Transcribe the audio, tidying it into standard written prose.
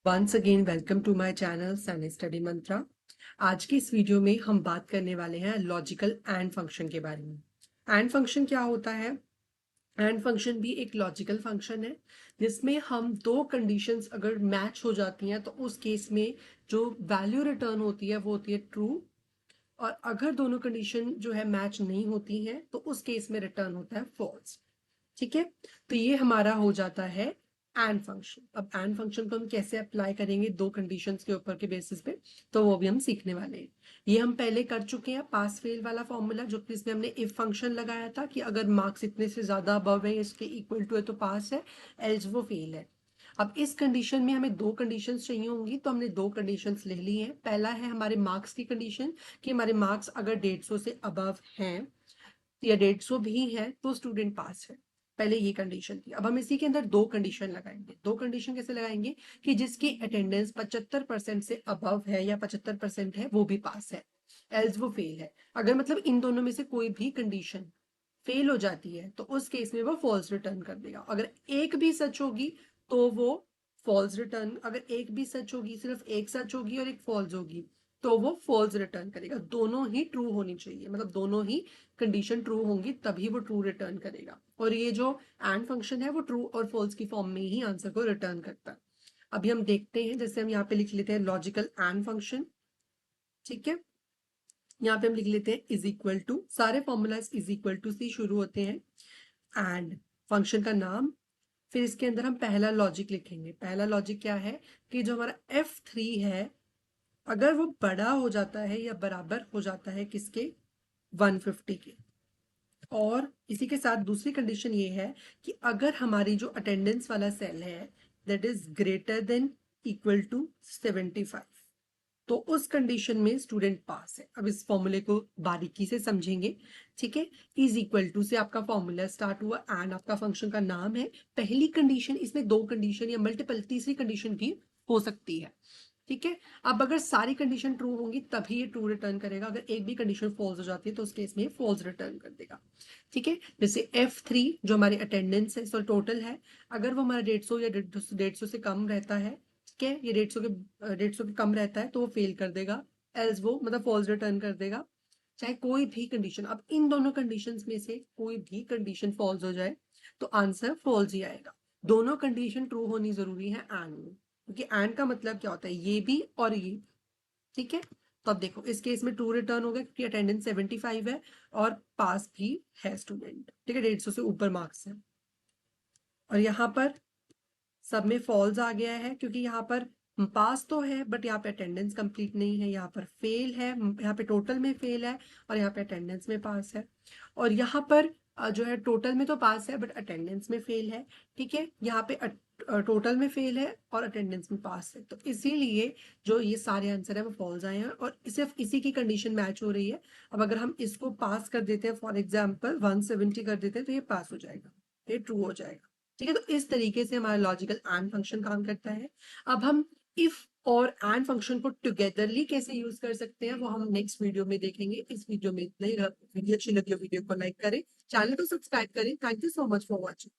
Once again welcome to my channel Saini study Mantra. आज की इस वीडियो में हम बात करने वाले हैं लॉजिकल एंड फंक्शन के बारे में। एंड फंक्शन क्या होता है? एंड फंक्शन भी एक लॉजिकल फंक्शन है जिसमें हम दो कंडीशंस अगर मैच हो जाती हैं तो उस केस में जो वैल्यू रिटर्न होती है वो होती है ट्रू। और अगर दोनों कंडीशन जो है मैच नहीं होती हैं तो उस केस में रिटर्न होता है फॉल्स। ठीक है, तो ये हमारा हो जाता है एंड फंक्शन। अब एंड फंक्शन को हम कैसे अप्लाई करेंगे दो कंडीशंस के ऊपर के बेसिस पे, तो वो भी हम सीखने वाले हैं। ये हम पहले कर चुके हैं पास फेल वाला फॉर्मूला, जो कि इसमें हमने इफ फंक्शन लगाया था कि अगर मार्क्स इतने से ज्यादा अबव है, इसके इक्वल टू है तो पास है, एल्स वो फेल है। अब इस कंडीशन में हमें दो कंडीशंस चाहिए होंगी, तो हमने दो कंडीशंस ले ली हैं। पहला है हमारे मार्क्स की कंडीशन कि हमारे मार्क्स अगर 150 से अबव हैं या 150 भी है तो स्टूडेंट पास है। पहले ये कंडीशन थी। अब हम इसी के अंदर दो कंडीशन लगाएंगे। दो कंडीशन कैसे लगाएंगे कि जिसकी अटेंडेंस 75% से अबव है या 75% है वो भी पास है, एल्स वो फेल है। अगर मतलब इन दोनों में से कोई भी कंडीशन फेल हो जाती है तो उस केस में वो फॉल्स रिटर्न कर देगा। अगर एक भी सच होगी तो वो फॉल्स रिटर्न, अगर एक भी सच होगी, सिर्फ एक सच होगी और एक फॉल्स होगी, तो वो फॉल्स रिटर्न करेगा। दोनों ही ट्रू होनी चाहिए, मतलब दोनों ही कंडीशन ट्रू होंगी तभी वो ट्रू रिटर्न करेगा। और ये जो एंड फंक्शन है वो ट्रू और फॉल्स की फॉर्म में ही आंसर को रिटर्न करता है। अभी हम देखते हैं, जैसे हम यहाँ पे लिख लेते हैं लॉजिकल एंड फंक्शन। ठीक है, यहाँ पे हम लिख लेते हैं इज इक्वल टू, सारे फॉर्मूलाज इज इक्वल टू से शुरू होते हैं। एंड फंक्शन का नाम, फिर इसके अंदर हम पहला लॉजिक लिखेंगे। पहला लॉजिक क्या है कि जो हमारा F3 है अगर वो बड़ा हो जाता है या बराबर हो जाता है किसके, 150 के। और इसी के साथ दूसरी कंडीशन ये है कि अगर हमारी जो अटेंडेंस वाला सेल है that is greater than equal to 75, तो उस कंडीशन में स्टूडेंट पास है। अब इस फॉर्मूले को बारीकी से समझेंगे। ठीक है, इज इक्वल टू से आपका फॉर्मूला स्टार्ट हुआ, एंड आपका फंक्शन का नाम है। पहली कंडीशन, इसमें दो कंडीशन या मल्टीपल तीसरी कंडीशन भी हो सकती है। ठीक है, अब अगर सारी कंडीशन ट्रू होंगी तभी ये ट्रू रिटर्न करेगा। अगर एक भी कंडीशन फॉल्स हो जाती है तो उस केस में फॉल्स रिटर्न कर देगा। ठीक है, जैसे F3 जो हमारी अटेंडेंस है, सो टोटल है, अगर वो हमारा 150 या 150 से कम रहता है, ठीक है, ये 150 के कम रहता है तो वो फेल कर देगा, एल्स वो मतलब फॉल्स रिटर्न कर देगा। चाहे कोई भी कंडीशन, अब इन दोनों कंडीशंस में से कोई भी कंडीशन फॉल्स हो जाए तो आंसर फॉल्स ही आएगा। दोनों कंडीशन ट्रू होनी जरूरी है एंड में, क्योंकि एंड का मतलब क्या होता है, ये भी और ये। ठीक है, तो अब देखो इस केस में ट्रू रिटर्न हो गया क्योंकि अटेंडेंस 75 है और पास भी है स्टूडेंट। ठीक है, 150 से ऊपर मार्क्स है। और यहाँ पर सब में फॉल्स आ गया है क्योंकि यहाँ पर पास तो है बट यहाँ पे अटेंडेंस कंप्लीट नहीं है, यहाँ पर फेल है, यहाँ पे टोटल में फेल है और यहाँ पे अटेंडेंस में पास है। और यहाँ पर जो है टोटल में तो पास है बट अटेंडेंस में फेल है। ठीक है, यहाँ पे टोटल में फेल है और अटेंडेंस में पास है, तो इसीलिए जो ये सारे आंसर है वो फॉल्स आए हैं और सिर्फ इसी की कंडीशन मैच हो रही है। अब अगर हम इसको पास कर देते हैं, फॉर एग्जाम्पल 170 कर देते हैं, तो ये पास हो जाएगा, ये ट्रू हो जाएगा। ठीक है, तो इस तरीके से हमारा लॉजिकल एंड फंक्शन काम करता है। अब हम इफ और एंड फंक्शन को टुगेदरली कैसे यूज कर सकते हैं वो हम नेक्स्ट वीडियो में देखेंगे। इस वीडियो में इतना ही। वीडियो अच्छी लगी हो वीडियो को लाइक करें, चैनल को सब्सक्राइब करें। Thank you so much for watching.